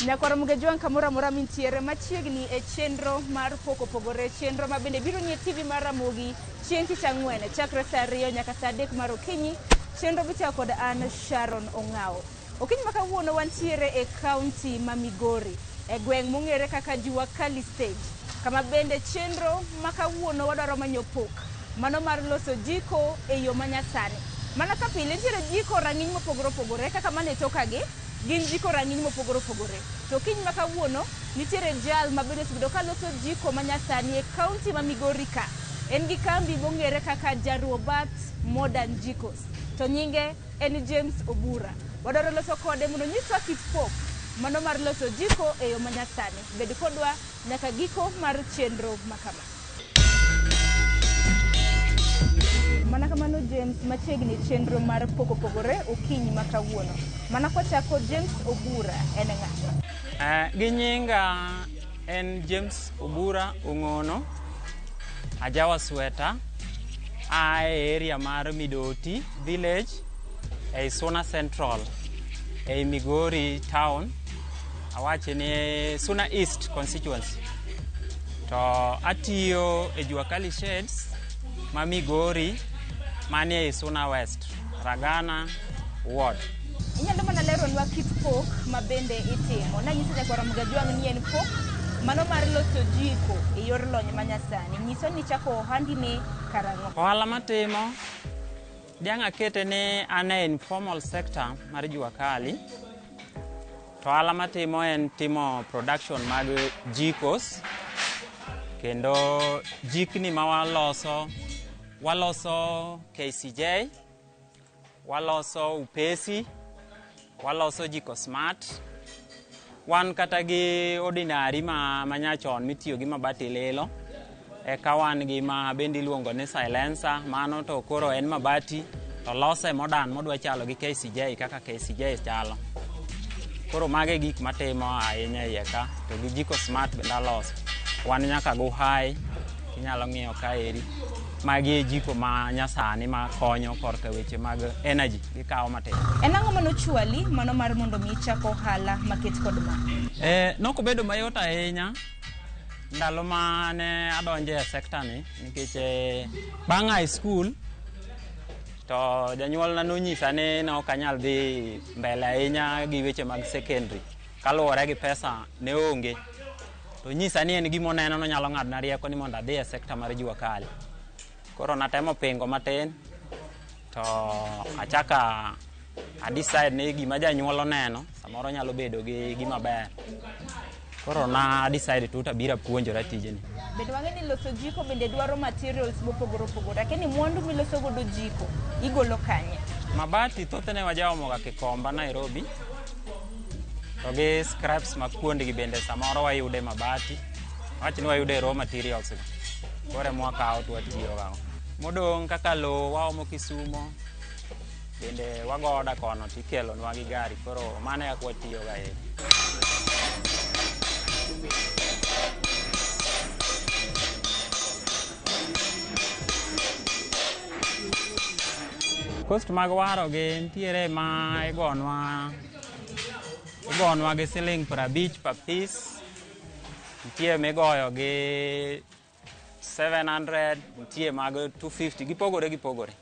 Nyakwara Mugejuang kamora mora mintiere machiegni e chenro mar poko pogore, chenro ma bende biro nie TV mar Ramogi chieng' tich ang'wen chakre saa 2 nyaka saa 3 mar okinyi. Chenro bichako kod an Sharon Ong'ao. Okinyi ma kawuono wantiere e kaunti ma Migori, e gweng' mong'ere kaka Juakali Stage, kama bende chenro ma kawuono wadwaro manyo pok mano mar loso jiko e yo manyasani. Mana ka pile nitiere jiko rang'iny mopogore opogore kaka mane tokagi gin jiko rang'iny mopogore opogore. To kiny ma kawuono nitiere jal ma bende osebedo ka loso jiko manyasani e kaunti ma Migori ka. En gi kambi mong'ere kaka Jaruobat Modern Jikos. To nyinge en James Obura. Wadwaro loso kode mondo nyiswa kit pok mano mar loso jiko e yo manyasani. Bed kodwa nyaka giko mar chenro makama. Mana kamano James, machiegni chenro mar poko pogore okinyi ma kawuono. Mana kochako James Obura en ng'a? Gi nyinga en James Obura Ong'ono, ajawa sweta, ae area mar Midoti village, e Suna Central, e Migori town, awache ni Suna East constituency. To atiyo e Juakali Shades ma Migori, manie e Suna West, Ragana ward. Inyalo mana leronwa kit pok ma bende itimo. Nanyisa Nyakwara Mugejuang ni en pok mano mar loso jiko e yor lony manyasani. Nyiso ni chako ohandi ni karang'o? Ohala matimo diang' akete ni an e informal sector mar Juakali. To ohala matimo en timo production mag jikos. Kendo jikni ma waloso KCJ, waloso upesi, waloso jiko smart, wan kata gi ordinary ma nyachon mitiyo gi mabati lilo, eka wan gi ma bende iluongo ni silencer, mano to koro en mabati to lose modern modwa chalo gi KCJ kaka KCJ chalo. Koro mage gik matimo ahinya iye ka, to gi jiko smart bende aloso. Wan nyaka go high, inyalo ng'iyo ka eri. Magi jiko ma nyasani ma konyo korka weche mag energy gikawo matin. En ang'o mano chwali mano mar mondo mi chako ohala maket kod ma? Nokobedo mayot ahinya ndalo mane adonje e sector ni, nikech bang' high school to janyuol na nonyisa ni ne ok anyal dhi mbele ahinya gi weche mag secondary kaluwore gi pesa ne onge. To nyisa ni en gimo neno no nyalo ng'adna rieko ni mondo adhi e sector mar Juakali. Koro natemo pingo matin, to achaka decide ni gima janyuol oneno samoro nyalo bedo gi gima ber. Koro na decide to tabira puonjora tijeni. Bende wang'e ni loso jiko bende dwaro materials mopogore opogore. Lakini mwandu miloso godo jiko igolo kanye? Mabati thothne wajaomoga Kikomba Nairobi. To gi scraps ma kuondgi bende samoro wayude mabati. Wach ni wayude raw materials. Kore mwakawo to watiyo gago. Modong' kaka lo waomo Kisumo, bende wagoda kono tikelo nwa gi gari, koro mane yak watiyo ga e. Cost mag waro gi ntiere ma igonwa gi siling 50 per piece, ntiere migoyo gi 700, ntie mag 250, gipogore.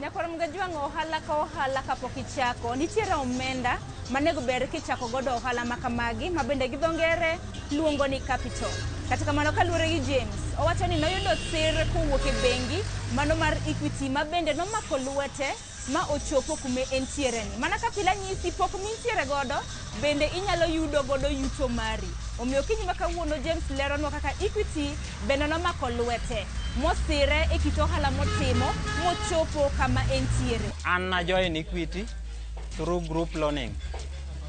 Nyakwara Mugejuang, ohala ka ohala kapok ichako, nitiere omenda manego ber kichako godo ohala makamagi, ma bende gi dho ngere luongo ni capital. Kata kamano kaluwore gi James, owacho ni noyudo sir kowuok e bengi mano mar Equity, ma bende nomako lwete ma ochopo kume entiere ni. Mana ka pila nyisi pok mintiere godo bende inyalo yudo godo yuto mari. Omiyo kinyi ma kawuono James leronwa kaka Equity bende nomako lwete mosire e kit ohala motimo mochopo kama entiere. An na join Equity through group learning.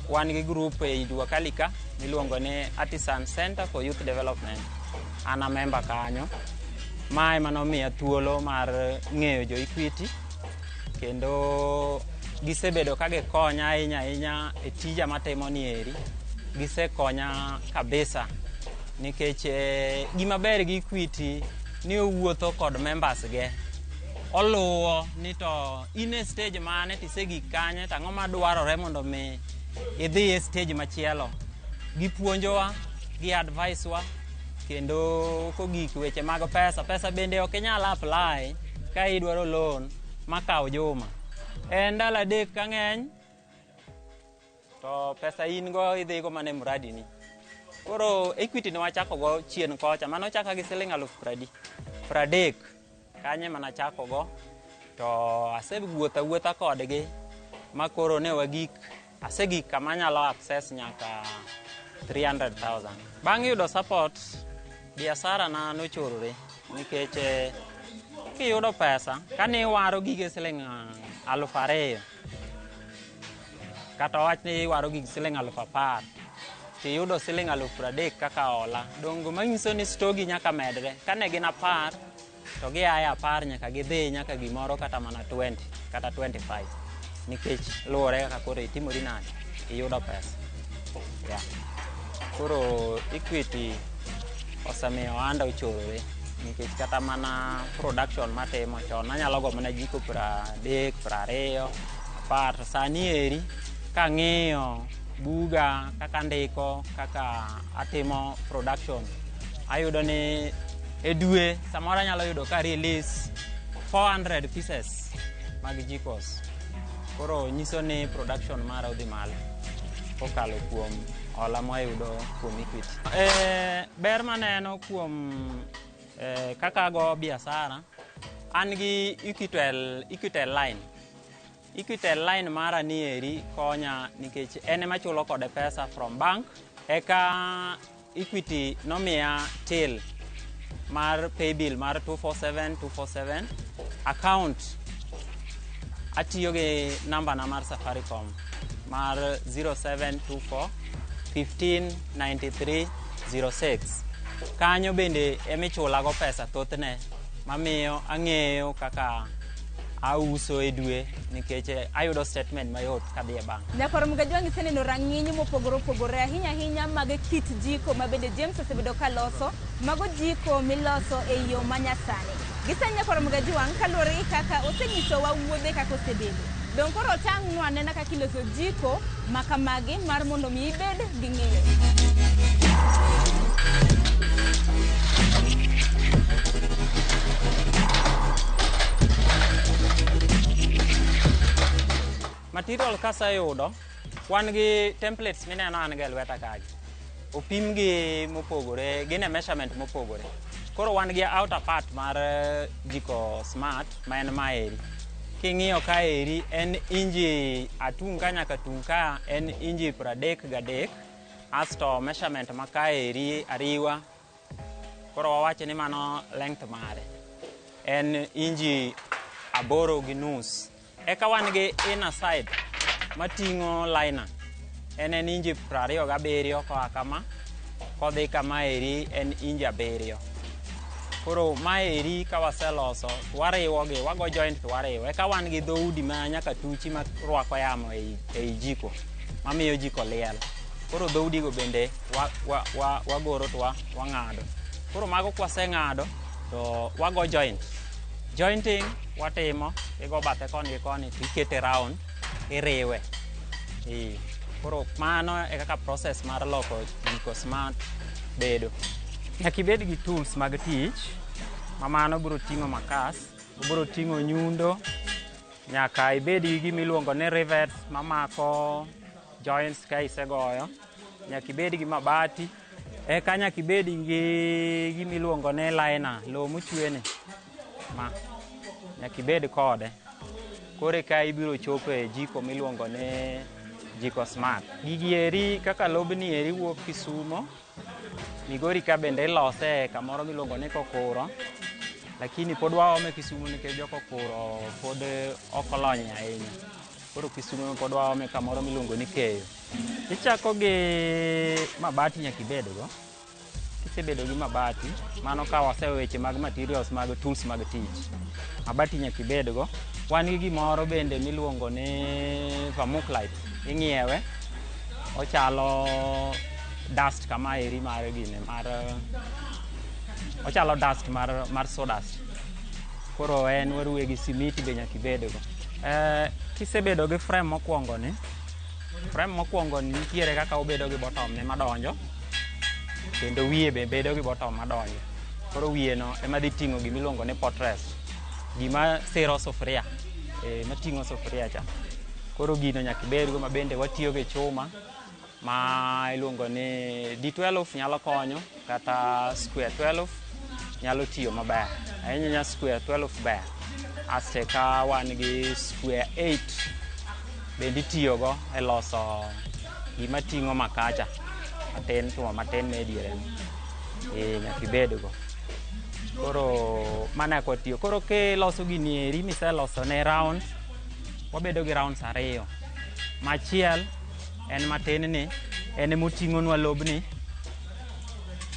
Wan gi group e Juakali ka miluongo ni Artisan Center for Youth Development. An a member kanyo. Mae manomiya thuolo mar ng'eyo jo Equity, kendo gisebedo ka gikonya ahinya e tija matimo ni eri. Gisekonya kabisa, nikech gima ber gi Equity ni owuotho kod members ge. Oluwo ni to in e stage mane tisegik kanye, tang'o ma dwarore mondo mi idhi e stage machielo. gipuonjowa, gi advice wa, kendo kogik weche mag pesa bende ok inyal apply ka idwaro loan makaw juma. En ndalo adek ka ng'eny to pesa in go idhi go mane mradi ni. Koro Equity ne wachako go chien kocha, mano chaka gi siling 30,000 kanye mana chako go, to asewuotha kodgi makoro ne wagik, asegik kama nyalo access nyaka 300,000. Bang' yudo support, biashara na nochorore nikech kiyudo pesa kane waro gige siling 2,000 kata wach ni waro gig siling 10,000 tiyudo siling 30,000 kaka hola, dongo manyiso ni stogi nyaka medre. Kane gin 10 to giaya 10 nyaka gidhi nyaka gimoro kata mana 20 kata 25 nikech luwore kaka koro itimori nade iyudo pesa. Koro Equity osemiyo ohanda ochorore nikech kata mana production matimo chon anyalo go mana jiko 30, 20, 10, to sani eri kang'iyo buga kaka ndiko kaka atimo production ayudo ni e dwe samoro anyalo yudo ka release 400 pieces mag jikos. Koro nyiso ni production mara odhi malo kokalo kuom hola mwayudo kuom Equity. Ber maneno kuom kaka go biashara, an gi Equitel line. Equitel line mara ni eri konya nikech en ema chulo kode pesa from bank. Eka Equity nomiya till mar paybill mar 247 account atiyo gi namba na mar Safaricom mar 0724 15 93 06. Kanyo bende emichula go pesa thothne mamiyo ang'eyo kaka auso e dwe nikech ayudo statement mayot kadhi e bank. Nyakoro Mgajwangi iseneno rang'iny mopogore ahinya mag kit jiko ma bende James osebedo ka loso, mago jiko miloso e yo manyasani. Nyakoro Mgajwangi kaluwore gi kaka osenyisowa wuodhe kaka osebedo. Dong koro tang'nwa anena kaka iloso jiko makamagi mar mondo mi ibed gi ng'eyo. Material kasayudo, wan gi templates mineno an gi lweta kagi. Opim gi mopogore, gine measurement mopogore. Koro wan gi outer part mar jiko smart ma en maeri. King'iyo ka eri en inji atung' ka nyaka tung' ka en inji 33. Asto measurement ma ka eri ariwa. Koro wawache ni mano length mare. En inji 8.5. Eka wan gi inner side mating'o liner. En inji 27 koa kama. Kodhi kama eri en inji 7. Koro maeri ka waseloso, wariwo gi, wago joint to wariwo. Eka wan gi dhoudi ma nyaka tuchi ma rwako yamo ei jiko, mamiyo jiko liel. Koro dhoudi go bende wagoro to wang'ado. Koro mago kwaseng'ado to wago joint. Jointing watimo, igo bathe koni gi koni to ikete round, iriwe. Koro mano e kaka process mar loko jiko smart bedo. Nyaka ibed gi tools mag tich, mamano biro ting'o makas, biro ting'o nyundo, nyaka ibed gi gimiluongo ni rivets mamako joints ka isegoyo, nyaka ibed gi mabati, eka nyaka ibed gi gimiluongo ni liner, lo mochwene, nyaka ibed kode. Kore ka ibiro chopo e jiko miluongo ni jiko smart. Gigi eri kaka lobni eri wuok Kisumo, Migori ka bende ilose kamoro miluongo ni Kokuro, lakini pod waome Kisumo nikech jo Kokuro pod okolony ahinya. Koro Kisumo pod waome kamoro miluongo ni Keyo. Ichako gi mabati nyaka ibedgo. Kisebedo gi mabati, mano ka waseweche mag materials mag tools mag tich. Mabati nyaka ibedgo. Wan gi gimoro bende miluongo ni vermiculite. Ing'iewe, ochalo dust kama eri mar gine, ochalo dust mar sawdust. Koro en waruwe gi simiti be nyaka ibedgo. Kisebedo gi frame mokwongo ni, Frame mokwongo nitiere kaka obedo gi bottom ne madonjo, kendo wiye be bedo gi bottom madonjo. Koro wiye no ema dhi ting'o gimiluongo ni potrest, gima siro sufuria, mating'o sufuria cha. Koro gino nyaka bedgo, ma bende watiyo gi chuma ma iluongo ni D12 nyalo konyo, kata square 12 nyalo tiyo maber. Ahinya square 12 ber. Aste ka wan gi square 8 bende itiyogo e loso gima ting'o makacha matin, chuma matin mediere nyaka ibedgo. Koro mana kwa tiyo. Koro ke loso gini eri miseloso ne rounds, wabedo gi rounds ariyo. Machiel en matin ni, en moting'o nwa lobni,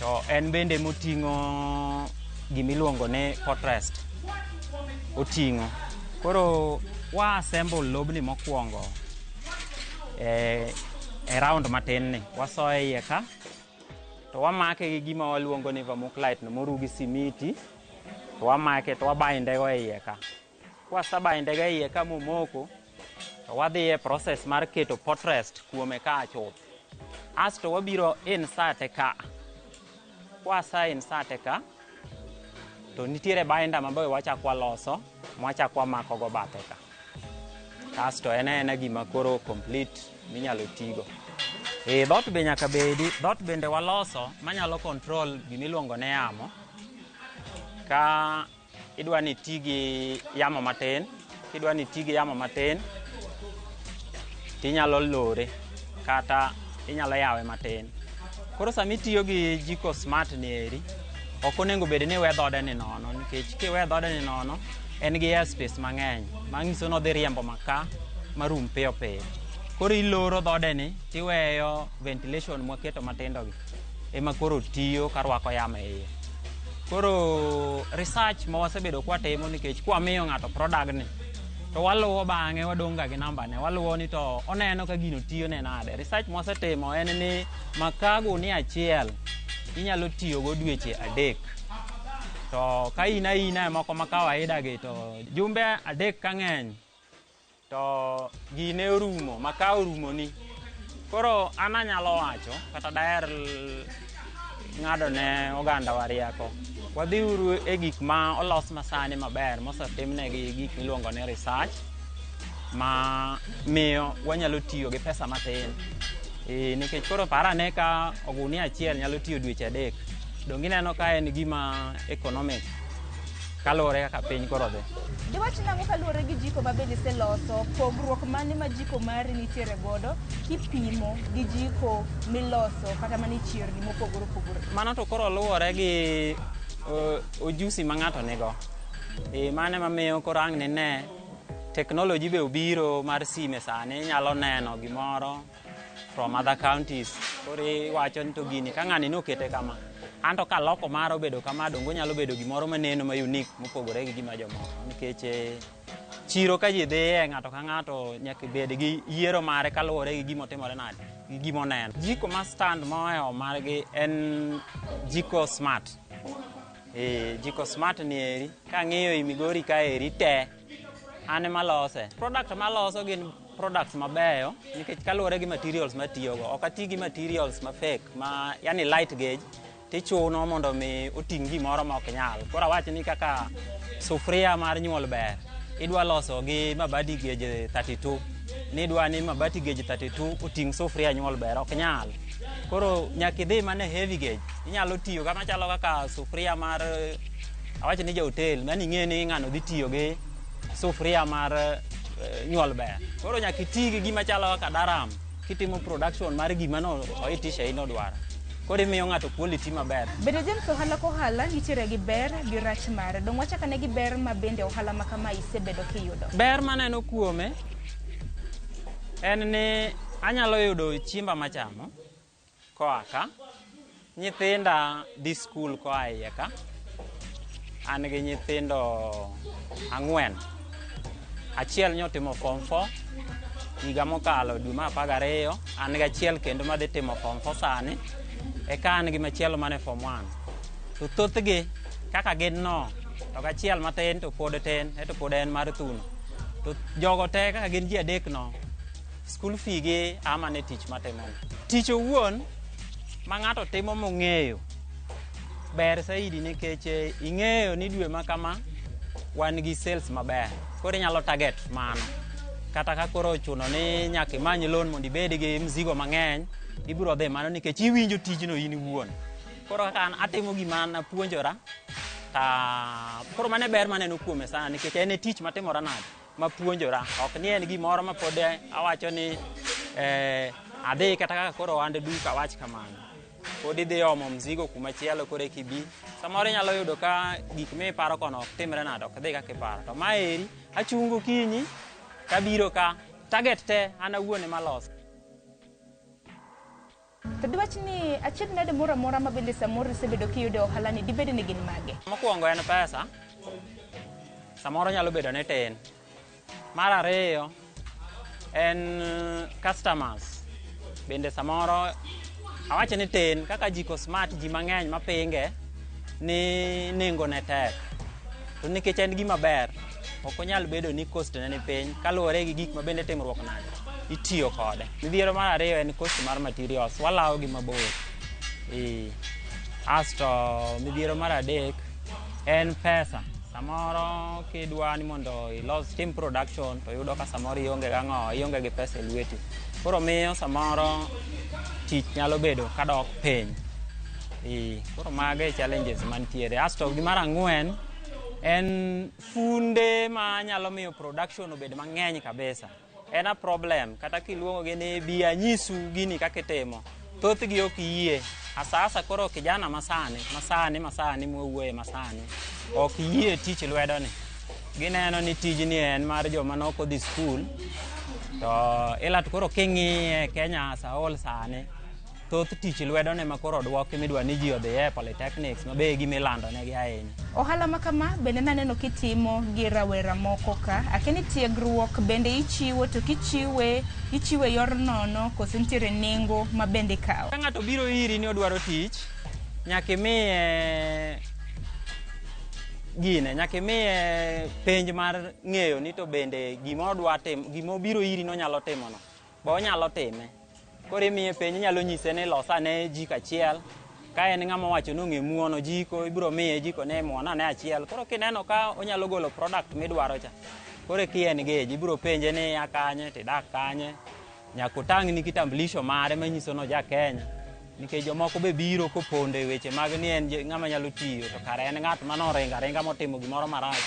to en bende moting'o gimiluongo ni potrest oting'o. Koro wa assemble lobni mokwongo e round matin ni, wasoye iye ka, to wamake gi gima waluongo ni vermiculite no moru gi simiti, to wamake to wabinde go iye ka. Kwasebinde go iye ka momoko, to wadhi e process mar keto potrest kuome ka chuth. Asto wabiro insert ka. Kwasa insert ka, to nitiere binder mabe wachak waloso, mwachak wamako go bathe ka. Asto ena gima koro complete minyalo tigo. Dhot be nyaka bedi, dhot bende waloso manyalo control gimiluongo ne yamo. Ka idwa ni tigi yamo matin, kidwa ni tigi yamo matin, tinyalo lore, kata inyalo yawe matin. Koro sami tiyo gi Jiko Smart ni eri, ok onego bed ni we dhode ni nono, nikech kiwe dhode ni nono, en gi airspace mang'eny, mang'iso no dhi riembo maka marum piyo piyo. Koro iloro dhode ni, tiweyo ventilation mwaketo matindo gi, ema koro tiyo karwako yamo e iye. Koro research ma wasebedo kwa timo, nikech kwa miyo ng'ato product ni, to waluwo bang'e wadonga gi namba ne, waluwo ni to oneno ka gino tiyo ne nade. Research ma wasetimo en ni maka gunia achiel inyalo tiyo go dweche 3. To ka ina moko ma kawaida gi, to jumbe 3 ka ng'eny, to gine orumo, maka orumo ni. Koro ana nyalo wacho, kata daher ng'ado ne oganda wariako, wadhi uru e gik ma olos masani maber, mosetimne gi gik miluongo ni research, ma miyo wanyalo tiyo gi pesa matin. Nikech koro parane ka ogunia achiel nyalo tiyo dweche 3, dongi neno ka en gima economic kalore kaka piny koro dhi. Diwach nang'o kalure gi jiko ma bende iseloso, pogruok mane ma jiko mari nitiere godo kipimo gi jiko miloso kata mani chierni mopogore opogore? Mano to koro luwore gi ojusi ma ng'ato nigo. Mane mamiyo koro ang' ne technology be obiro mar sime sani, inyalo neno gimoro from other counties. Koro iwacho ni to gini ka ng'ani nokete kama, anto ka loko maro bedo kama, dongo nyalo bedo gimoro maneno ma unique mopogore gi gima jomoko. Nikech chiro ka ji dhiye, ng'ato ka ng'ato nyaka bed gi yiero mare kaluwore gi gimo timore nade, gi gimo neno. Jiko ma stand mohewo margi en Jiko Smart. Jiko Smart ni eri, ka ng'iyo i Migori ka eri te, ane malose. Product maloso gin products mabeyo, nikech kaluwore gi materials matiyogo. Ok ati gi materials ma fake, ma yani light gauge, tichuno mondo mi oting' gimoro ma ok nyal. Koro awach ni kaka sufria mar nyuol ber, idwa loso gi mabati gauge 32, nidwa ni mabati gauge 32 oting' sufria nyuol ber, ok nyal. Koro nyaka idhi mane heavy gauge, inyalo tiyo kama chalo kaka sufria mar, awach ni ja hotel, mani ng'e ni ng'ano dhi tiyo gi sufria mar nyuol ber. Koro nyaka iti gi gima chalo kaka daram, kitimo production mar gima no oitisha ino dwaro. Koro imiyo ng'ato quality maber. Bende James, ohala kohala nitiere gi ber gi rach mare. Dong' wachaka ne gi ber ma bende ohala ma kama isebedo kiyudo. Ber maneno kuome en ni anyalo yudo chiemba machamo koa ka, nyithinda dhi skul koa iye ka. An gi nyithindo 4. Achiel nyotimo form 4 higa mokalo dwe mar 12, an gi achiel kendo madhi timo form 4 sani, eka an gi machielo mane form 1. To thothgi kaka gin no, to achiel matin to pod tin, eto pod en mar thuno. To jogo te kaka gin ji 3 no, school fee gi ama ne tich matimo. Tich owuon ma ng'ato timo mong'eyo ber saidi nikech ing'eyo ni dwe ma kama wan gi sales maber. Koro inyalo target mano. Kata ka koro chuno ni nyaka imany loan mondo ibed gi mzigo mang'eny, ibiro dhi mano nikech iwinjo tijno in iwuon. Koro kaka an atimo gima napuonjora, koro mane ber maneno kuome sana nikech en tich matimora nade mapuonjora. Ok ni en gimoro ma pod awacho ni adhi kata kaka koro ohand duka awach kamano. Pod idhi omo mzigo kumachielo koro kibi. Samoro inyalo yudo ka gik miparo kono ok timre nade, ok dhi kaka iparo. To maeri achungo kinyi kabiro ka target te an awuon ema loso. To diwach ni achiedh nade moro amora ma bende samoro isebedo kiyudo ohala ni dibed ni gin mage? Mokwongo en pesa. Samoro nyalo bedo ni tin. Mar ariyo en customers. Bende samoro awacho ni tin kaka Jiko Smart ji mang'eny mapinge ni nengo ne tek. To nikech en gima ber, ok onyal bedo ni cost ne ni piny kaluwore gi gik ma bende timruok nade itiyo kode. Midhiero mar ariyo en cost mar materials, walawo gi mabor. Asto midhiero mar adek en pesa. Samoro kidwa ni mondo ilos team production to yudo ka samoro ionge gi pesa e lweti. Koro miyo samoro tich nyalo bedo kadok piny. Koro mago e challenges mantiere. Asto gimar ang'wen en funde ma nyalo miyo production obed mang'eny kabisa. En a problem kata kiluongogi ni bi anyisu gini kaka itimo. Thothgi ok yie. Asa koro kijana masani mwuoye masani ok yie tich lwedoni. Gineno ni tijni en mar joma nok odhi skul. To ilat koro king'iye Kenya as a whole sani, thoth tich lwedone ma koro dwoki midwa ni ji odhiye polytechnics ma be gimilando negi ahinya. Ohala ma kama bende naneno kitimo gi rawera moko ka. Akeni tiegruok bende ichiwo, to ichiwe yor nono koso nitiere nengo ma bende kawo? Ka ng'ato biro iri ni odwaro tich, nyaka imiye penj mar ng'eyo ni to bende gimobiro iri nonyalo timono, bo onyalo time. Koro imiye penj, inyalo nyise ni losane jiko achiel. Ka en ng'ama wacho ni ong'e muono jiko, ibiro miye jiko ne muonane achiel. Koro kineno ka onyalo golo product midwaro cha, koro kien geji, ibiro penje ni akanye, tidak kanye. Nyaka otang'ni kitambulisho mare manyiso no ja Kenya. Nikech jomoko be biro kopondo e weche mag ni en ng'ama nyalo tiyo, to kare en ng'at manoringa motimo gimoro marach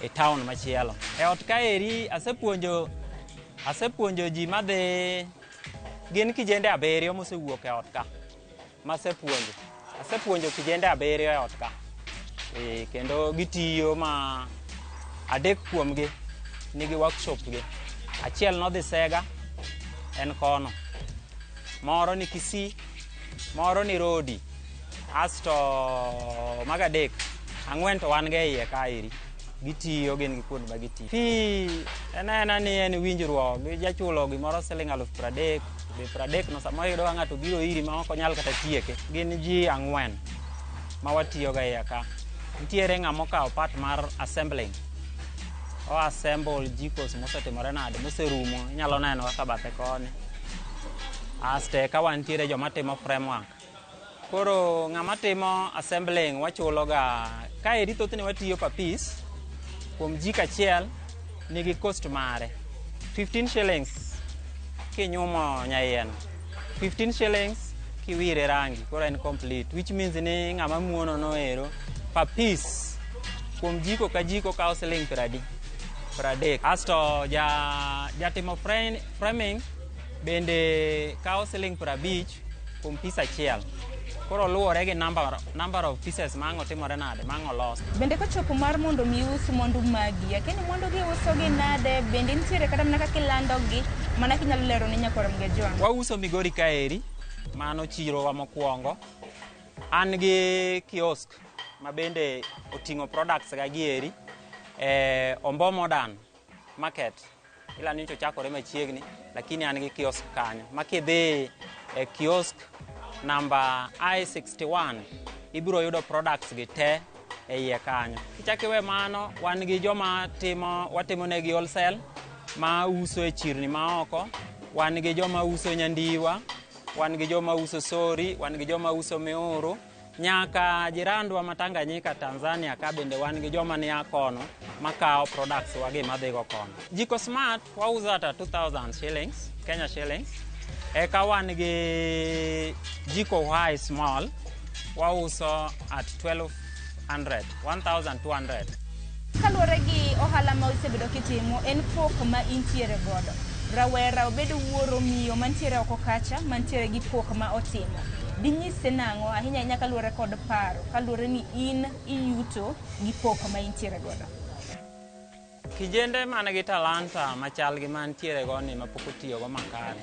e town machielo. E ot kaeri asepuonjo ji madhi gin kijende 7 mosewuok e ot ka. Asepuonjo kijende 7 e ot ka. Kendo gitiyo ma 3 kuomgi nigi workshop gi. Achiel nodhi Sega, en kono. Moro ni Kisii, moro ni Rodi. Asto magadek 4 to wan ge iye kaeri. Gitiyo gin gi kuond ma gitiyo. Fee enena ni en winjruok gi jachulo gimoro Sh30,000. Be 30 no sama yudo ng'ato biro iri ma ok onyal kata tieke. Gin ji 4 ma watiyo ga iye ka. Nitiere ng'ama okawo part mar assembling. O assemble jikos mosetimore nade, moserumo, inyalo neno kaka bathe koni. Aste ka wantiere joma timo framework. Koro ng'ama timo assembling wachulo ga, ka eri thothne watiyo per piece, kuom jiko achiel nigi cost mare. 15 shillings kinyumo nyayien. 15 shillings kiwire rangi, koro en complete, which means ni ng'ama muono noero per piece kuom jiko ka jiko kao Sh30. Asto jatimo framing bende kao Sh50 kuom piece achiel. Koro luwore gi number of pieces ma ang'o timore nade, ma ang'o los. Bende kochopo mar mondo mi us mwandu magi, akeni mwandu gi uso gi nade, bende nitiere kata mana kaka ilando gi, mana kinyalo lero ni nyakora Mgejwana? Wauso Migori kaeri, mano chiro wa mokwongo. An gi kiosk ma bende oting'o products ga gieri. Ombo Modern Market. Ila nicho chakore machiegni, lakini an gi kiosk kanyo. Makidhi kiosk number I61, ibiro yudo products gi te e iye kanyo. Kichakiwe mano, wan gi joma watimo negi wholesale, ma uso e chirni ma oko, wan gi joma uso nyandiwa, wan gi joma uso sori, wan gi joma uso miuru, nyaka jirandwa matanganyika Tanzania ka bende wan gi joma ni akono makao products wagi madhigo kono. Jiko Smart wauzo ata 2000 shillings, Kenya shillings. Eka wan gi Jiko High Small wauso at 1200. Kaluwore gi ohala ma osebedo kitimo, en pok ma intiere godo. Rawera obedo wuoro miyo mantiere oko kacha, mantiere gi pok ma otimo. Dinyise nang'o ahinya ahinya kaluwore kod paro, kaluwore ni in iyuto gi pok ma intiere godo. Kijende man gi talanta machal gi mantiere go ni mapok otiyogo makare.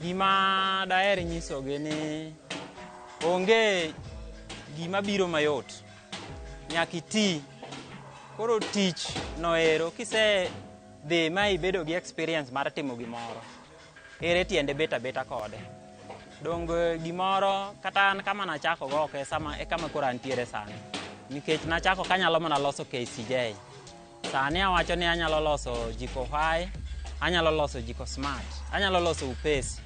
Gima daher nyisogi ni onge gima biro mayot, nyaka iti. Koro tich noero kise dhi ma ibedo gi experience mar timo gimoro, ere tiende bet abeta kode. Dong gimoro kata an kama nachako go ok e kama koro antiere sani, nikech nachako kanyalo mana loso KCJ. Sani awacho ni anyalo loso Jiko High, anyalo loso Jiko Smart, anyalo loso Upesi,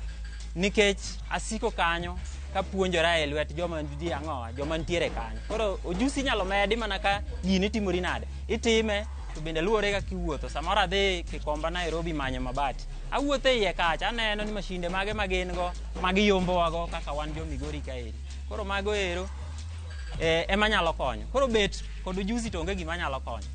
nikech asiko kanyo kapuonjora e lwet joma ntiere kanyo. Koro ojusi nyalo medi mana ka gini timori nade. Itime to bende luwore ka kiwuotho. Samoro adhi Kikomba Nairobi manyo mabati, awuotho iye kacha aneno ni mashinde mage magin go magiyombowago kaka wan jo Migori kaeri. Koro mago ero ema nyalo konyo. Koro bet kod ojusi to onge gima nyalo konyo.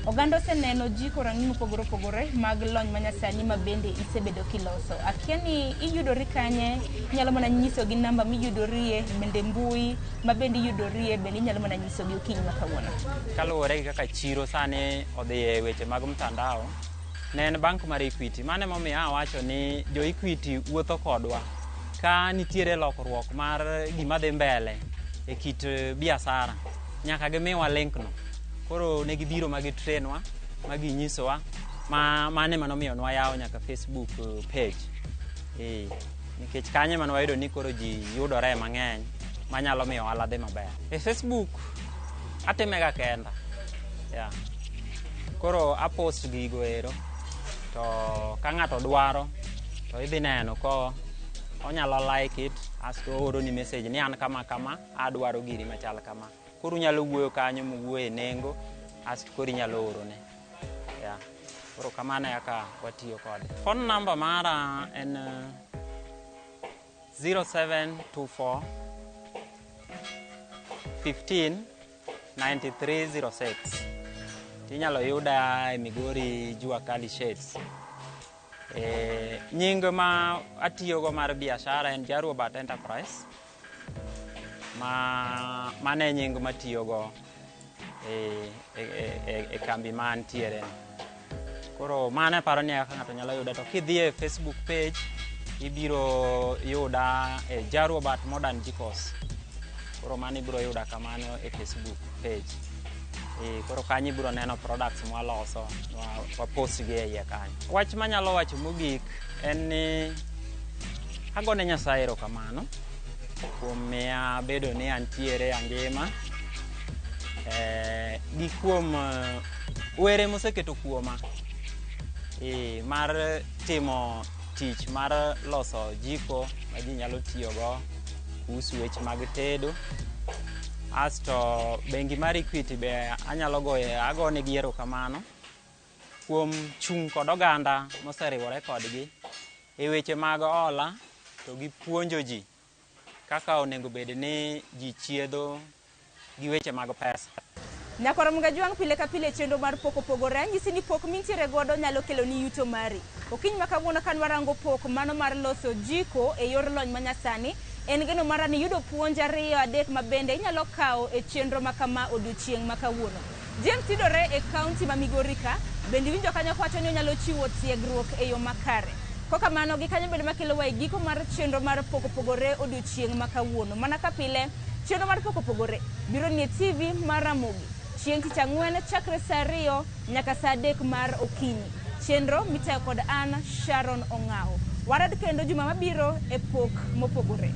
Oganda oseneno jiko rang'iny mopogore opogore mag lony manyasani ma bende isebedo kiloso. Akia ni iyudori kanye, inyalo mana nyisogi namba miyudorie, bende mbui ma bende iyudorie, bende inyalo mana nyisogi okinyi ma kawuono. Kaluwore gi kaka chiro sani odhi e weche mag mtandao, ne en bank mar Equity. Mane momiyo awacho ni jo Equity wuotho kodwa ka nitiere lokruok mar gima dhi mbele e kit biashara, nyaka gimiwa link no. Koro ne gibiro magitrenwa, maginyisowa, mane manomiyo nwayawo nyaka Facebook page. Nikech kanye manwayudo ni koro ji yudore mang'eny manyalo miyo ohala dhi maber. E Facebook atimega kenda. Koro apost gigo ero, to ka ng'ato dwaro to idhi neno ko onyalo like it, asto ooro ni message ni an kama kama adwaro giri machal kama. Koro nyalo wuoyo kanyo muwuoye nengo, asto koro inyalo orone. Koro kamano yaka watiyo kode. Phone number mara en 0724 15 9306. Tinyalo yuda e Migori Jua Kali Shades. Nying ma atiyogo mar biashara en Jaruobat Enterprise. Mane nying matiyogo e kambi man tiere. Koro mane paro ni aka ng'ato nyalo yuda, to kidhi e Facebook page ibiro yuda e Jaruobat Modern Jikos. Koro mane ibiro yuda kamano e Facebook page. Koro kanyo ibiro neno products mwaloso, wapost gi e iye kanyo. Wach manyalo wacho mogik en ni agone Nyasaye erokamano kuom miya bedo ni antiere angima, gi kuom were moseketo kuoma mar timo tich mar loso jiko ma ji nyalo tiyogo, uso weche mag tedo. Asto bengi mar Equity be agone gi erokamano kuom chung' kod oganda moseriwore kodgi e weche mag hola, to gi puonjo ji kaka onego bed ni ji chiedho gi weche mag pesa. Nyakoro mga juang pile ka pile chenro mar pok opogore, nyisi ni pok mintiere godo nyalo kelo ni yuto mari. Okinyi ma kawuono kan warango pok mano mar loso jiko e yor lony manyasani, en geno mara ni yudo puonj 2-3 ma bende inyalo kawo e chenro makama odiochieng' ma kawuono. James tidore e kaunti ma Migori ka, bende winjo kanyo kwacho ni onyalo chiwo tiegruok e yo makare. Koka mano gi kanyo bende makelo wa giko mar chenro mar pok opogore odiochieng' ma kawuono. Mana ka pile chenro mar pok opogore biro ni TV mar Ramogi chieng' tich ang'wen chakre saa 2 nyaka saa 3 mar okinyi. Chenro mitayo kod an Sharon Ong'ao. Warad kendo juma mabiro e pok mopogore.